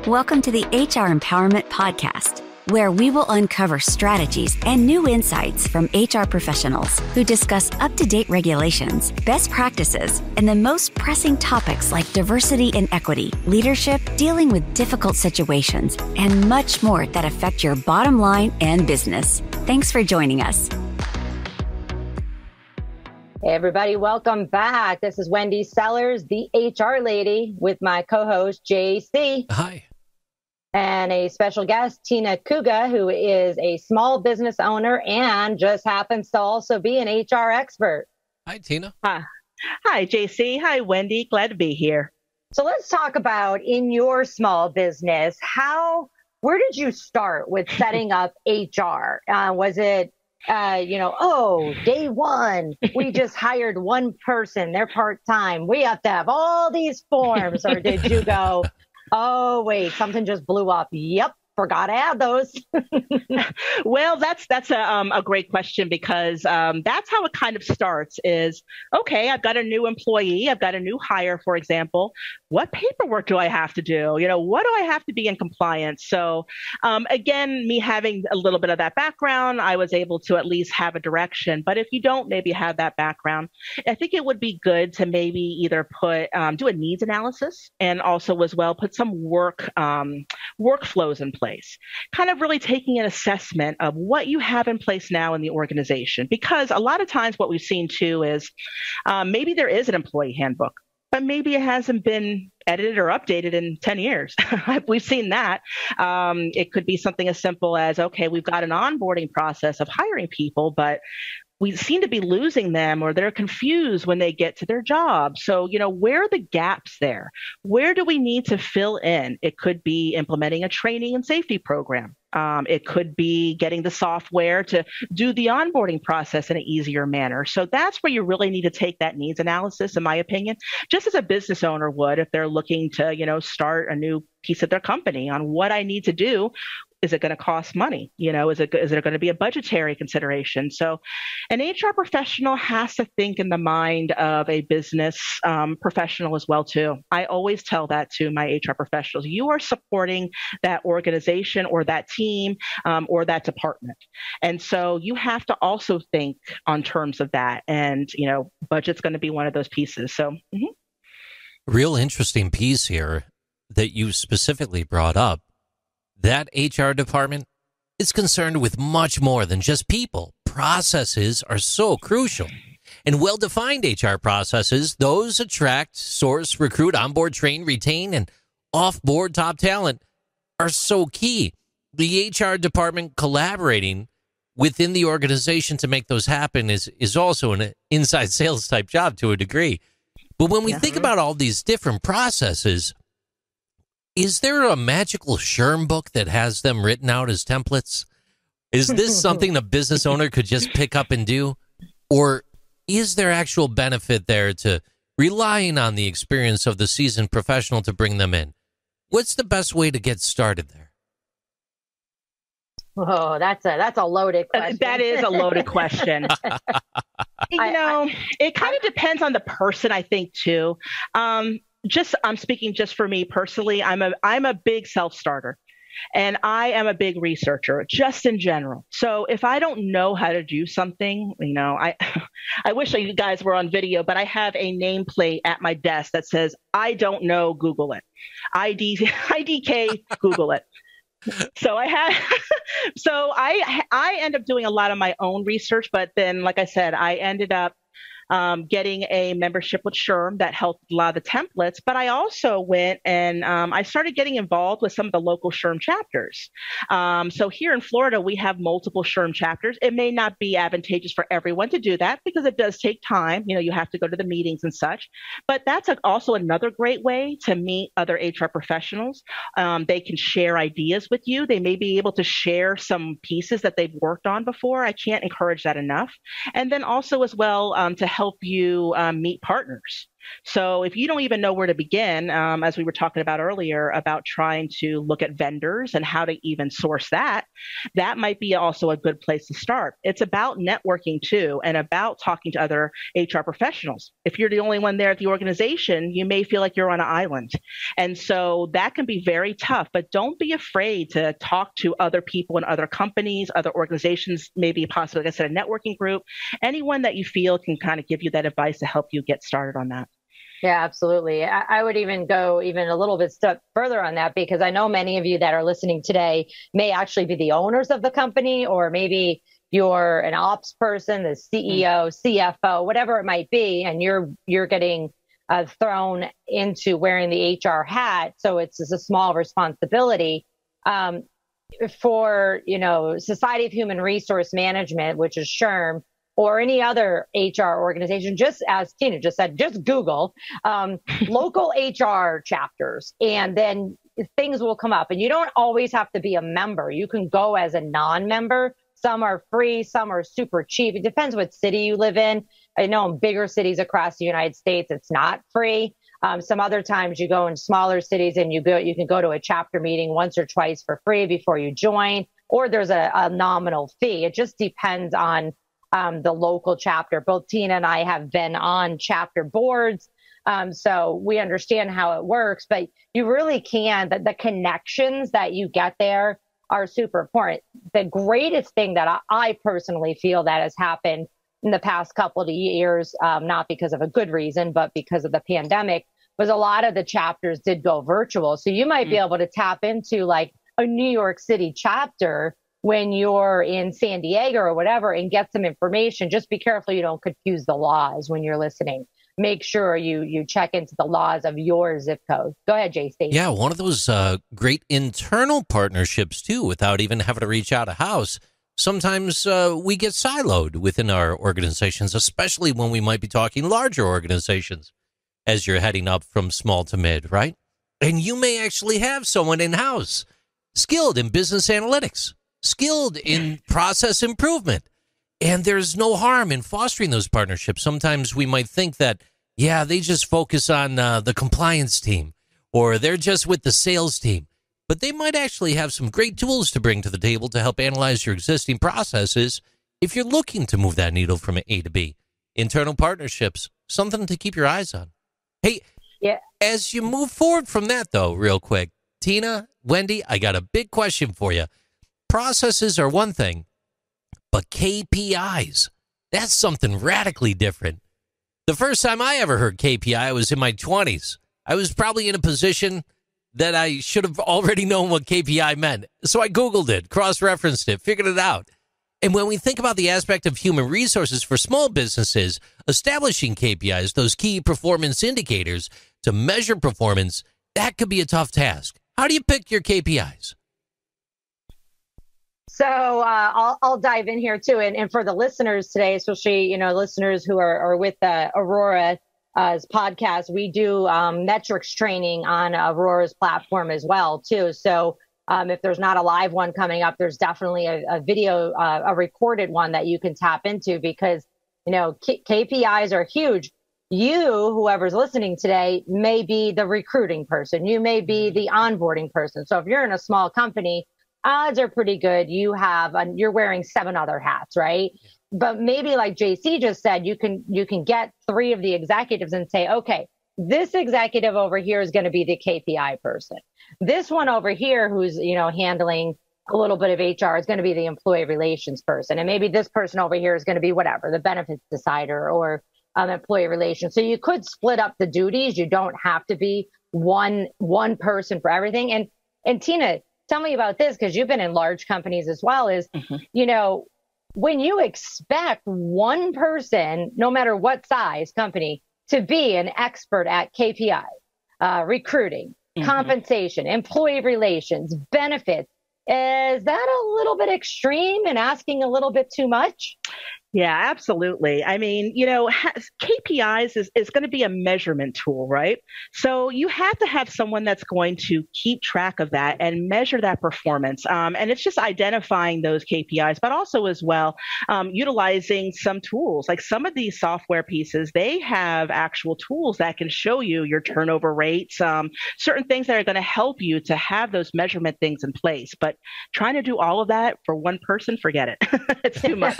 Welcome to the HR Empowerment Podcast, where we will uncover strategies and new insights from HR professionals who discuss up-to-date regulations, best practices, and the most pressing topics like diversity and equity, leadership, dealing with difficult situations, and much more that affect your bottom line and business. Thanks for joining us. Hey everybody, welcome back. This is Wendy Sellers, the HR lady, with my co-host JC. Hi. And a special guest, Tina Kuga, who is a small business owner and just happens to also be an HR expert. Hi, Tina. Hi, JC. Hi, Wendy. Glad to be here. So let's talk about in your small business, where did you start with setting up HR? Was it day one, we just hired one person, they're part-time, we have to have all these forms? Or did you go, oh, wait, something just blew up. Yep, forgot to add those. Well, that's a great question, because that's how it kind of starts is, okay, I've got a new employee, I've got a new hire, for example. What paperwork do I have to do? What do I have to be in compliance? So again, me having a little bit of that background, I was able to at least have a direction. But if you don't maybe have that background, I think it would be good to maybe either do a needs analysis, and also as well put some workflows in place, kind of really taking an assessment of what you have in place now in the organization. Because a lot of times what we've seen too is maybe there is an employee handbook, but maybe it hasn't been edited or updated in 10 years. We've seen that. It could be something as simple as, okay, we've got an onboarding process of hiring people, but we seem to be losing them, or they're confused when they get to their job. So, where are the gaps there? Where do we need to fill in? It could be implementing a training and safety program. It could be getting the software to do the onboarding process in an easier manner. So that's where you really need to take that needs analysis, in my opinion, just as a business owner would if they're looking to, start a new piece of their company on what I need to do. Is it going to cost money? Is there going to be a budgetary consideration? So an HR professional has to think in the mind of a business professional as well, too. I always tell that to my HR professionals. You are supporting that organization or that team or that department. And so you have to also think on terms of that. And, budget's going to be one of those pieces. So Real interesting piece here that you specifically brought up. That HR department is concerned with much more than just people. Processes are so crucial. And well-defined HR processes, those attract, source, recruit, onboard, train, retain, and off-board top talent are so key. The HR department collaborating within the organization to make those happen is also an inside sales type job to a degree. But when we think about all these different processes, is there a magical SHRM book that has them written out as templates? Is this something a business owner could just pick up and do? Or is there actual benefit there to relying on the experience of the seasoned professional to bring them in? What's the best way to get started there? Oh, that's a loaded question. That is a loaded question. It kind of depends on the person, I think, too. I'm speaking just for me personally. I'm a big self-starter, and I am a big researcher just in general. So if I don't know how to do something, I wish you guys were on video, but I have a nameplate at my desk that says, I don't know, Google it. IDK, Google it. So I end up doing a lot of my own research, but then, like I said, I ended up getting a membership with SHRM that helped a lot of the templates. But I also went and I started getting involved with some of the local SHRM chapters. So here in Florida, we have multiple SHRM chapters. It may not be advantageous for everyone to do that because it does take time. You have to go to the meetings and such. But that's also another great way to meet other HR professionals. They can share ideas with you. They may be able to share some pieces that they've worked on before. I can't encourage that enough. And then also as well to help you meet partners. So if you don't even know where to begin, as we were talking about earlier, about trying to look at vendors and how to even source that, that might be also a good place to start. It's about networking too, and about talking to other HR professionals. If you're the only one there at the organization, you may feel like you're on an island. And so that can be very tough, but don't be afraid to talk to other people in other companies, other organizations, maybe possibly, like I said, a networking group, anyone that you feel can kind of give you that advice to help you get started on that. Yeah, absolutely. I would even go even a little bit step further on that, because I know many of you that are listening today may actually be the owners of the company, or maybe you're an ops person, the CEO, CFO, whatever it might be, and you're getting thrown into wearing the HR hat. So it's a small responsibility. For, Society of Human Resource Management, which is SHRM, or any other HR organization, just as Tina just said, just Google local HR chapters, and then things will come up. And you don't always have to be a member. You can go as a non-member. Some are free, some are super cheap. It depends what city you live in. I know in bigger cities across the United States, it's not free. Some other times you go in smaller cities and you can go to a chapter meeting once or twice for free before you join, or there's a nominal fee. It just depends on the local chapter. Both Tina and I have been on chapter boards, so we understand how it works, but you really can, the connections that you get there are super important. The greatest thing that I personally feel that has happened in the past couple of years, not because of a good reason, but because of the pandemic, was a lot of the chapters did go virtual. So you might be able to tap into like a New York City chapter when you're in San Diego or whatever and get some information. Just be careful you don't confuse the laws when you're listening. Make sure you check into the laws of your zip code. Go ahead, JC. Yeah, one of those great internal partnerships, too, without even having to reach out a house. Sometimes we get siloed within our organizations, especially when we might be talking larger organizations as you're heading up from small to mid, right? And you may actually have someone in-house skilled in business analytics, skilled in process improvement. And there's no harm in fostering those partnerships. Sometimes we might think that, yeah, they just focus on the compliance team, or they're just with the sales team. But they might actually have some great tools to bring to the table to help analyze your existing processes if you're looking to move that needle from A to B. Internal partnerships, something to keep your eyes on. Hey, yeah. As you move forward from that, though, real quick, Tina, Wendy, I got a big question for you. Processes are one thing, but KPIs, that's something radically different. The first time I ever heard KPI, I was in my 20s. I was probably in a position that I should have already known what KPI meant. So I Googled it, cross-referenced it, figured it out. And when we think about the aspect of human resources for small businesses, establishing KPIs, those key performance indicators to measure performance, that could be a tough task. How do you pick your KPIs? So I'll dive in here too, and for the listeners today, especially listeners who are with Aurora's podcast, we do metrics training on Aurora's platform as well too. So if there's not a live one coming up, there's definitely a video, a recorded one that you can tap into, because KPIs are huge. You, whoever's listening today, may be the recruiting person. You may be the onboarding person. So if you're in a small company, odds are pretty good you're wearing 7 other hats, right? Yeah. But maybe like JC just said, you can get 3 of the executives and say, okay, this executive over here is going to be the KPI person. This one over here who's, handling a little bit of HR is going to be the employee relations person. And maybe this person over here is going to be whatever, the benefits decider or employee relations. So you could split up the duties. You don't have to be one person for everything. And Tina, tell me about this, because you've been in large companies as well, is, when you expect one person, no matter what size company, to be an expert at KPI, recruiting, compensation, employee relations, benefits, is that a little bit extreme and asking a little bit too much? Yeah, absolutely. I mean, KPIs is going to be a measurement tool, right? So you have to have someone that's going to keep track of that and measure that performance. And it's just identifying those KPIs, but also as well, utilizing some tools. Like some of these software pieces, they have actual tools that can show you your turnover rates, certain things that are going to help you to have those measurement things in place. But trying to do all of that for one person, forget it. It's too much.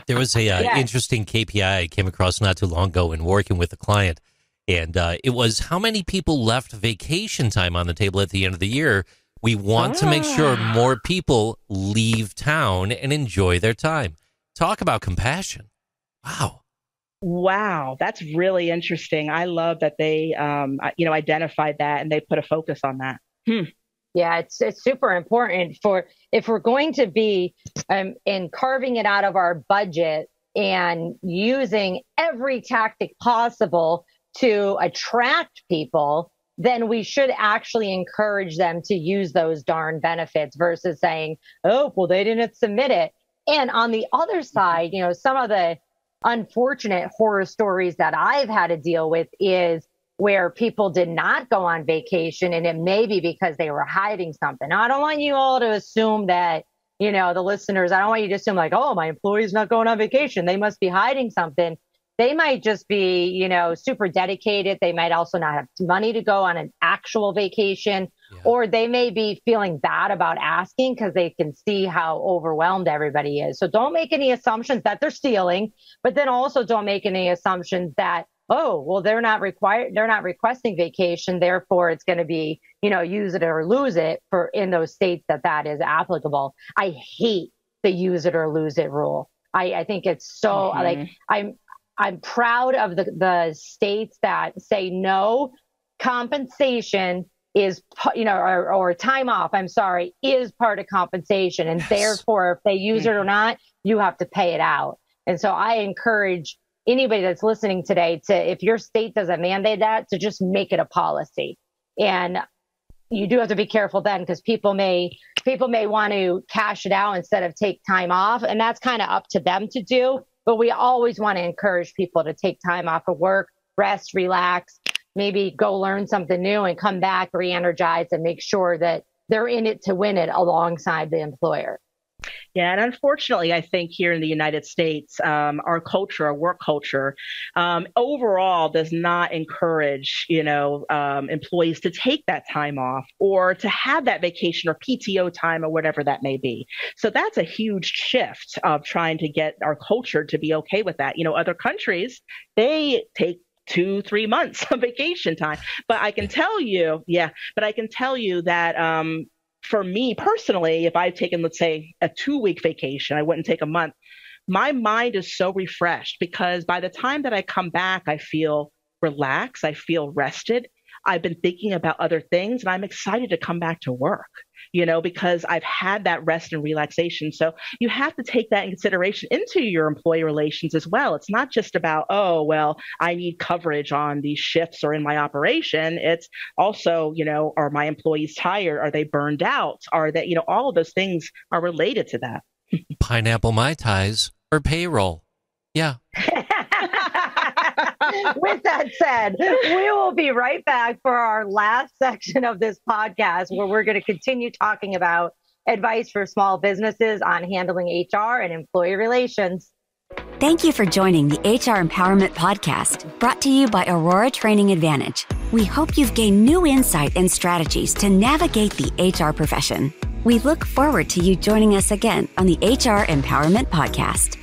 There was a interesting KPI I came across not too long ago in working with a client, and it was how many people left vacation time on the table at the end of the year. We want to make sure more people leave town and enjoy their time. Talk about compassion. Wow, that's really interesting. I love that they, identified that and they put a focus on that. Yeah, it's super important if we're going to be in carving it out of our budget and using every tactic possible to attract people, then we should actually encourage them to use those darn benefits versus saying, oh, well, they didn't submit it. And on the other side, some of the unfortunate horror stories that I've had to deal with is where people did not go on vacation, and it may be because they were hiding something. Now, I don't want you all to assume that, the listeners, I don't want you to assume like, oh, my employee's not going on vacation, they must be hiding something. They might just be, super dedicated. They might also not have money to go on an actual vacation, or they may be feeling bad about asking because they can see how overwhelmed everybody is. So don't make any assumptions that they're stealing, but then also don't make any assumptions that, oh, well, they're not requesting vacation, therefore it's going to be, use it or lose it in those states that is applicable. I hate the use it or lose it rule. I think it's so like, I'm proud of the states that say no, compensation is, or time off, is part of compensation. And therefore, if they use it or not, you have to pay it out. And so I encourage anybody that's listening today to, if your state doesn't mandate that, to just make it a policy. And you do have to be careful then, because people may want to cash it out instead of take time off. And that's kind of up to them to do. But we always want to encourage people to take time off of work, rest, relax, maybe go learn something new and come back re-energized and make sure that they're in it to win it alongside the employer. Yeah, and unfortunately, I think here in the United States, our culture, our work culture, overall does not encourage, employees to take that time off or to have that vacation or PTO time or whatever that may be. So that's a huge shift of trying to get our culture to be okay with that. Other countries, they take 2-3 months of vacation time. But I can tell you that for me personally, if I've taken, let's say, a 2-week vacation, I wouldn't take a month. My mind is so refreshed because by the time that I come back, I feel relaxed. I feel rested. I've been thinking about other things and I'm excited to come back to work, because I've had that rest and relaxation. So you have to take that in consideration into your employee relations as well. It's not just about, oh, well, I need coverage on these shifts or in my operation. It's also, are my employees tired? Are they burned out? Are they, all of those things are related to that. Pineapple Mai Tais or payroll. Yeah. With that said, we will be right back for our last section of this podcast, where we're going to continue talking about advice for small businesses on handling HR and employee relations. Thank you for joining the HR Empowerment Podcast, brought to you by Aurora Training Advantage. We hope you've gained new insight and strategies to navigate the HR profession. We look forward to you joining us again on the HR Empowerment Podcast.